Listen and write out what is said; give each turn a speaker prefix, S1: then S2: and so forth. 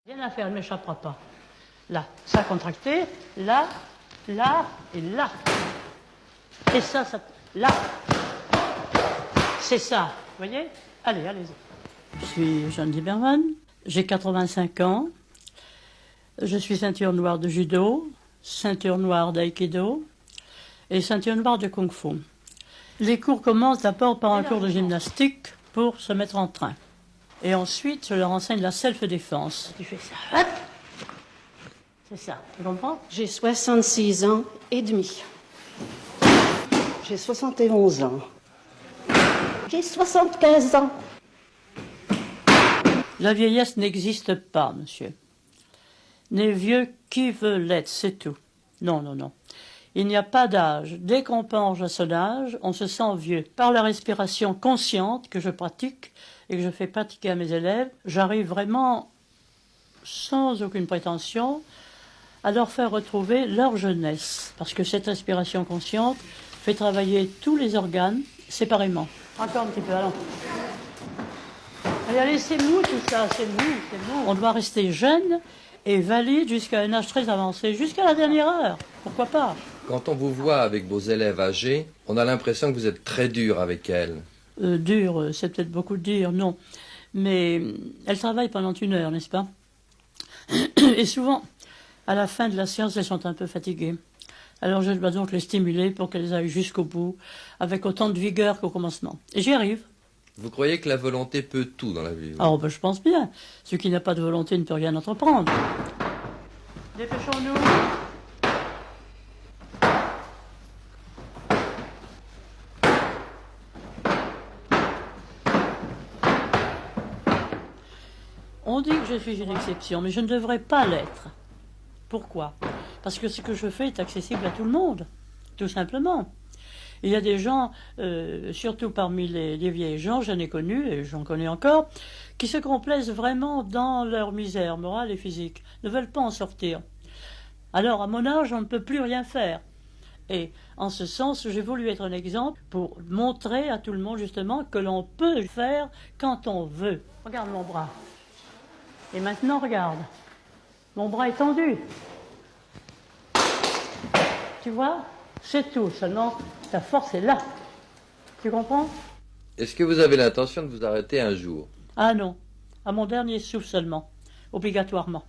S1: Rien à faire, elle ne m'échappera pas. Là, ça contracté, là, là et là. Et ça, là. C'est ça, vous voyez? Allez, allez-y. Je suis Jeanne Lieberman, j'ai 85 ans. Je suis ceinture noire de judo, ceinture noire d'aïkido et ceinture noire de kung-fu. Les cours commencent d'abord par un cours de gymnastique pour se mettre en train. Et ensuite, je leur enseigne la self-défense. Tu fais ça, hop. C'est ça, tu comprends?
S2: J'ai 66 ans et demi. J'ai 71 ans. J'ai 75 ans.
S1: La vieillesse n'existe pas, monsieur. N'est vieux qui veut l'être, c'est tout. Non, non, non. Il n'y a pas d'âge. Dès qu'on penche à son âge, on se sent vieux. Par la respiration consciente que je pratique et que je fais pratiquer à mes élèves, j'arrive vraiment, sans aucune prétention, à leur faire retrouver leur jeunesse. Parce que cette respiration consciente fait travailler tous les organes séparément. Encore un petit peu, allons. Allez, allez, c'est mou tout ça, c'est mou, c'est mou. On doit rester jeune et valide jusqu'à un âge très avancé, jusqu'à la dernière heure. Pourquoi pas?
S3: Quand on vous voit avec vos élèves âgés, on a l'impression que vous êtes très dur avec elles.
S1: Dur, c'est peut-être beaucoup dire, non. Mais elles travaillent pendant 1 heure, n'est-ce pas? Et souvent, à la fin de la séance, elles sont un peu fatiguées. Alors je dois donc les stimuler pour qu'elles aillent jusqu'au bout, avec autant de vigueur qu'au commencement. Et j'y arrive.
S3: Vous croyez que la volonté peut tout dans la vie?
S1: Oh, ben, je pense bien. Celui qui n'a pas de volonté ne peut rien entreprendre. Dépêchons-nous. On dit que je suis une exception, mais je ne devrais pas l'être. Pourquoi? Parce que ce que je fais est accessible à tout le monde, tout simplement. Il y a des gens, surtout parmi les vieilles gens, j'en ai connu, et j'en connais encore, qui se complaisent vraiment dans leur misère morale et physique, ne veulent pas en sortir. Alors, à mon âge, on ne peut plus rien faire. Et en ce sens, j'ai voulu être un exemple pour montrer à tout le monde, justement, que l'on peut faire quand on veut. Regarde mon bras. Et maintenant, regarde. Mon bras est tendu. Tu vois? C'est tout, seulement ta force est là. Tu comprends?
S3: Est-ce que vous avez l'intention de vous arrêter un jour?
S1: Ah non, à mon dernier souffle seulement, obligatoirement.